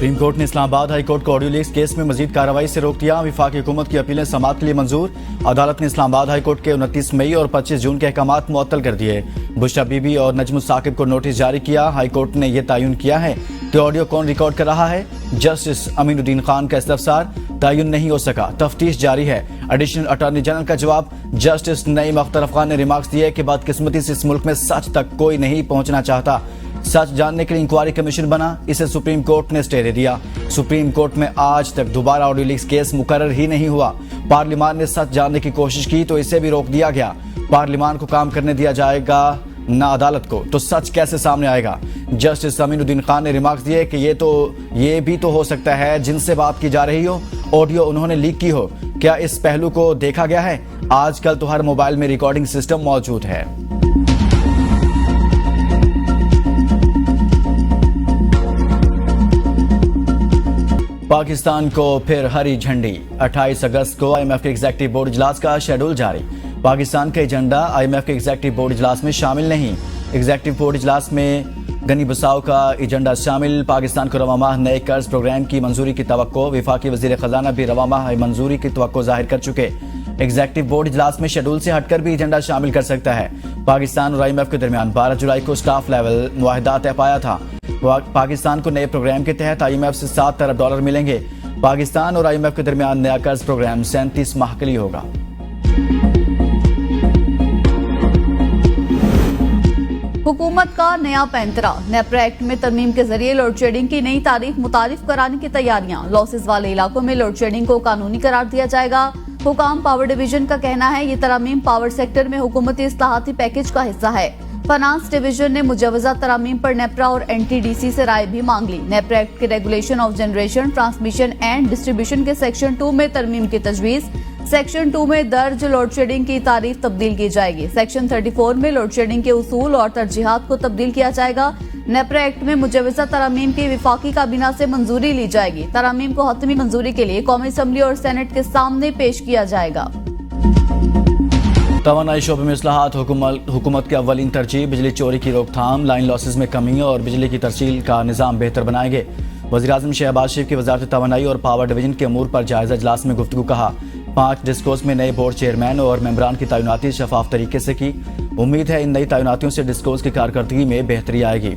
Supreme court ने Islamabad high court को audio leaks case में मजीद कार्रवाई से रोक दिया। वफाकी हुकूमत की अपीलें समाअत के लिए मंजूर। अदालत ने इस्लामाबाद हाई कोर्ट के 29 मई और 25 जून के अहकामात मुअत्तल कर दिए। बुशरा बीबी और नजमुल साकिब को नोटिस जारी किया। हाई कोर्ट ने यह तयन किया है कि ऑडियो कौन रिकॉर्ड कर रहा है। जस्टिस अमीनुद्दीन खान का इस्तफसार तयन नहीं हो सका, तफ्तीश जारी है। एडिशनल अटॉर्नी जनरल का जवाब। जस्टिस नईम अख्तर अफगान ने रिमार्क्स दिए कि बदकिस्मती से इस मुल्क में सच तक कोई नहीं पहुंचना चाहता। सच जानने के लिए इंक्वायरी कमीशन बना, इसे सुप्रीम कोर्ट ने स्टे दे दिया। सुप्रीम कोर्ट में आज तक दोबारा ऑडियो लीक्स केस मुकर्रर ही नहीं हुआ। पार्लियामान ने सच जानने की कोशिश की तो इसे भी रोक दिया गया। पार्लियामान को काम करने दिया जाएगा ना अदालत को, तो सच कैसे सामने आएगा। जस्टिस अमीनुद्दीन खान ने रिमार्क्स दिए कि ये भी तो हो सकता है जिनसे बात की जा रही हो ऑडियो उन्होंने लीक की हो। क्या इस पहलू को देखा गया है? आजकल तो हर मोबाइल में रिकॉर्डिंग सिस्टम मौजूद है। पाकिस्तान को फिर हरी झंडी। 28 अगस्त को IMF के एग्जीक्यूटिव बोर्ड इजलास का शेड्यूल जारी। पाकिस्तान का एजेंडा IMF के एग्जीक्यूटिव बोर्ड इजलास में शामिल नहीं। एग्जीक्यूटिव बोर्ड इजलास में गनी बसाव का एजेंडा शामिल। पाकिस्तान को रवा माह नए कर्ज प्रोग्राम की मंजूरी की तवक्को। वफाकी वजीर खजाना भी रवा माह मंजूरी की तवक्को जाहिर कर चुके। एग्जीक्यूटिव बोर्ड इजलास में शेड्यूल से हटकर भी एजेंडा शामिल कर सकता है। पाकिस्तान और IMF के दरमियान 12 जुलाई को स्टाफ लेवल मुआहदा तय पाया था। पाकिस्तान को नए प्रोग्राम के तहत IMF से $7 अरब मिलेंगे। पाकिस्तान और IMF के दरमियान नया कर्ज प्रोग्राम 37 माह के लिए होगा। हुकूमत का नया पैंतरा। नेपरा एक्ट में तरमीम के जरिए लोड शेडिंग की नई तारीख मुतारिफ कराने की तैयारियां। लॉसेस वाले इलाकों में लोड शेडिंग को कानूनी करार दिया जाएगा। हुकाम पावर डिवीजन का कहना है ये तरामीम पावर सेक्टर में हुकूमती इस्लाहाती पैकेज का हिस्सा है। फाइनेंस डिवीजन ने मुजवजा तरामीम पर नेपरा और NTDC से राय भी मांग ली। नेपरा एक्ट के regulation of generation, transmission and distribution के सेक्शन 2 में तरमीम की तजवीज। सेक्शन 2 में दर्ज लोड शेडिंग की तारीख तब्दील की जाएगी। सेक्शन 34 में लोड शेडिंग के उसूल और तरजीहात को तब्दील किया जाएगा। नेपरा एक्ट में मुजवजा तरामीम की विफाकी काबीना से मंजूरी ली जाएगी। तरामीम को हतमी मंजूरी के लिए कौमी असम्बली और सेनेट के सामने पेश किया जाएगा। तवानाई शोबे में इस्लाहात। हुकूमत की अव्वलीन तरजीह बिजली चोरी की रोकथाम, लाइन लॉसेस में कमी और बिजली की तरसील का निज़ाम बेहतर बनाएंगे। वज़ीर-ए-आज़म शहबाज शरीफ की वजारत तवानाई और पावर डिवीजन के अमूर पर जायजा इजलास में गुफ्तगू। कहा 5 डिस्कोस में नए बोर्ड चेयरमैन और मेंबरान की तैनाती शफाफ तरीके से की। उम्मीद है इन नई तैनातियों से डिस्कोस की कारकर्दगी में बेहतरी आएगी।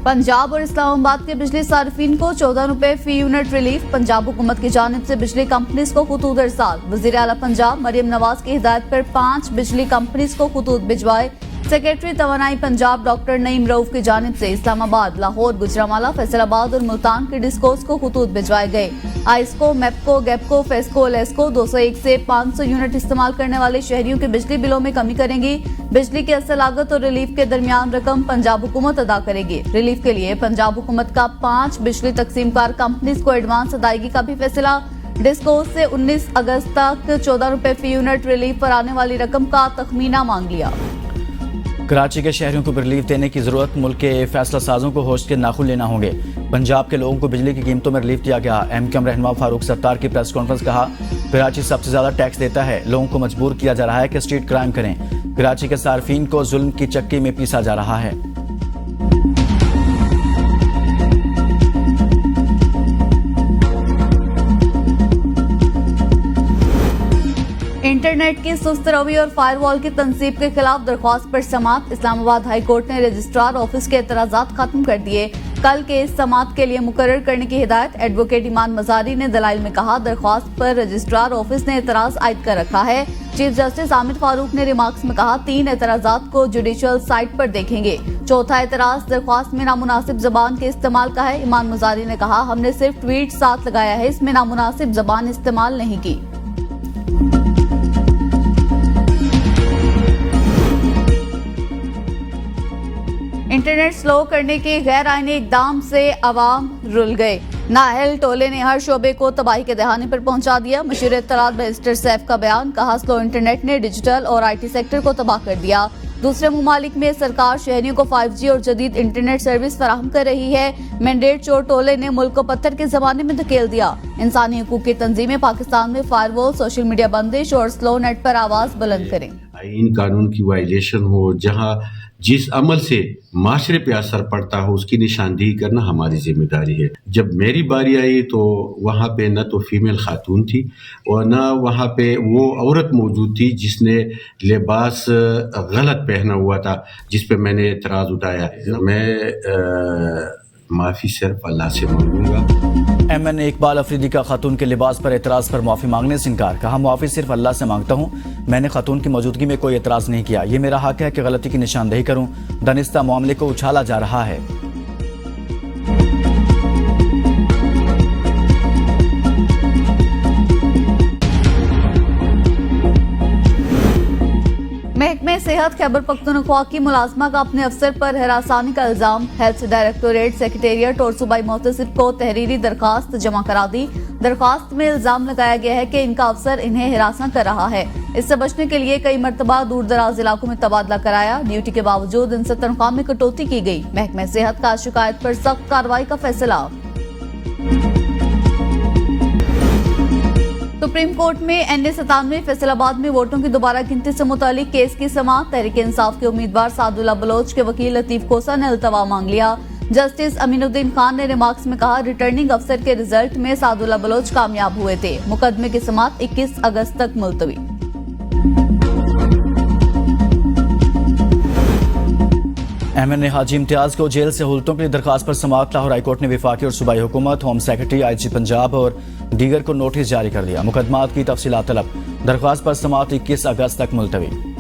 पंजाब और इस्लामाबाद के बिजली सार्फिन को 14 रुपए फी यूनिट रिलीफ। पंजाब हुकूमत की जानिब से बिजली कंपनीज को खतूत अरसाल। वज़ीर आला पंजाब मरियम नवाज की हिदायत पर 5 बिजली कंपनीज को खतूत भिजवाए। सेक्रेटरी तवानाई पंजाब डॉक्टर नईम रऊफ की जानिब से इस्लामाबाद, लाहौर, गुजरांवाला, फैसलाबाद और मुल्तान के डिस्कोस को खतूत भिजवाए गए। आइस्को, मेपको, गेपको, फेस्को, लेस्को 201 से 500 यूनिट इस्तेमाल करने वाले शहरियों के बिजली बिलों में कमी करेंगी। बिजली की असल लागत और रिलीफ के दरमियान रकम पंजाब हुकूमत अदा करेगी। रिलीफ के लिए पंजाब हुकूमत का 5 बिजली तकसीमकार कंपनीज को एडवांस अदायगी का भी फैसला। डिस्कोस से 19 अगस्त तक 14 रुपए फी यूनिट रिलीफ पर आने वाली रकम का तखमीना मांग लिया। कराची के शहरियों को रिलीफ देने की जरूरत, मुल्क के फैसला साजों को होश के नाखून लेना होंगे। पंजाब के लोगों को बिजली की कीमतों में रिलीफ दिया गया। MQM रहनुमा फारूक सत्तार की प्रेस कॉन्फ्रेंस। कहा कराची सबसे ज्यादा टैक्स देता है, लोगों को मजबूर किया जा रहा है कि स्ट्रीट क्राइम करें। कराची के सार्फिन को जुल्म की चक्की में पीसा जा रहा है। इंटरनेट की सुस्त रवि और फायरवॉल की तनसीब के खिलाफ दरख्वास्त पर समाअत। इस्लामाबाद हाई कोर्ट ने रजिस्ट्रार ऑफिस के एतराजात खत्म कर दिए। कल केस समाअत के लिए मुकर्रर करने की हिदायत। एडवोकेट ईमान मजारी ने दलाइल में कहा दरख्वास्त पर रजिस्ट्रार ऑफिस ने एतराज आयद कर रखा है। चीफ जस्टिस आमिर फारूक ने रिमार्क्स में कहा 3 एतराजात को जुडिशियल साइट पर देखेंगे। चौथा एतराज दरख्वास्त में नामुनासिब जबान के इस्तेमाल का है। ईमान मजारी ने कहा हमने सिर्फ ट्वीट साथ लगाया है, इसमें नामुनासिब जबान इस्तेमाल नहीं की। इंटरनेट स्लो करने के गैर आईनी इकदाम से अवाम रुल गए। नाहल टोले ने हर शोबे को तबाही के दहाने पर पहुंचा दिया। मशीर इत्तलात बैरिस्टर सैफ का बयान। कहा स्लो इंटरनेट ने डिजिटल और IT सेक्टर को तबाह कर दिया। दूसरे मुमालिक में सरकार शहरियों को 5G और जदीद इंटरनेट सर्विस फराहम कर रही है। मैंडेट चोर टोले ने मुल्क को पत्थर के जमाने में धकेल दिया। इंसानी हकूक की तंजीमें पाकिस्तान में फायरवॉल, सोशल मीडिया बंदिश और स्लो नेट पर आवाज बुलंद करें। आईन कानून की वायलेशन हो, जहां जिस अमल से माशरे पे असर पड़ता हो उसकी निशानदेही करना हमारी जिम्मेदारी है। जब मेरी बारी आई तो वहाँ पे न तो फीमेल खातून थी और न वहाँ पे वो औरत मौजूद थी जिसने लिबास गलत पहना हुआ था, जिस पे मैंने एतराज़ उठाया। मैं माफ़ी सिर्फ अल्लाह से मांगूंगा। एमएन इकबाल अफरीदी का खातून के लिबास पर एतराज़ पर माफ़ी मांगने से इनकार। कहा, माफ़ी सिर्फ अल्लाह से मांगता हूँ, मैंने खातून की मौजूदगी में कोई एतराज़ नहीं किया। ये मेरा हक है कि गलती की निशानदेही करूँ। दानिस्ता मामले को उछाला जा रहा है। महकमे सेहत खैबर पख्तूनख्वा की मुलाजमा का अपने अफसर पर हरासानी का इल्जाम। हेल्थ डायरेक्टोरेट सेक्रेटेरिएट और सूबाई मोहतसिब को तहरीरी दरखास्त जमा करा दी। दरखास्त में इल्जाम लगाया गया है कि इनका अफसर इन्हें हिरासा कर रहा है। इससे बचने के लिए कई मरतबा दूर दराज इलाकों में तबादला कराया। ड्यूटी के बावजूद इनसे तनख्वाह में कटौती की गई। महकमे सेहत का शिकायत पर सख्त कार्रवाई का फैसला। सुप्रीम कोर्ट में NA97 फैसलाबाद में वोटों की दोबारा गिनती से मुतालिक केस की समाअत। तहरीक इंसाफ के उम्मीदवार सादुल्ला बलोच के वकील लतीफ कोसा ने अल्तवा मांग लिया। जस्टिस अमीनुद्दीन खान ने रिमार्क्स में कहा, रिटर्निंग अफसर के रिजल्ट में सादुल्ला बलोच कामयाब हुए थे। मुकदमे की समाअत 21 अगस्त तक मुलतवी। एमएन हाजी इम्तियाज को जेल से हुलतों के लिए दरखास्त पर समाअत। लाहौर हाईकोर्ट ने वफाकी और सूबाई हुकूमत, होम सेक्रेटरी, IG पंजाब और दीगर को नोटिस जारी कर दिया। मुकदमात की तफसीलात तलब। दरख्वास्त पर समाअत 21 अगस्त तक मुलतवी।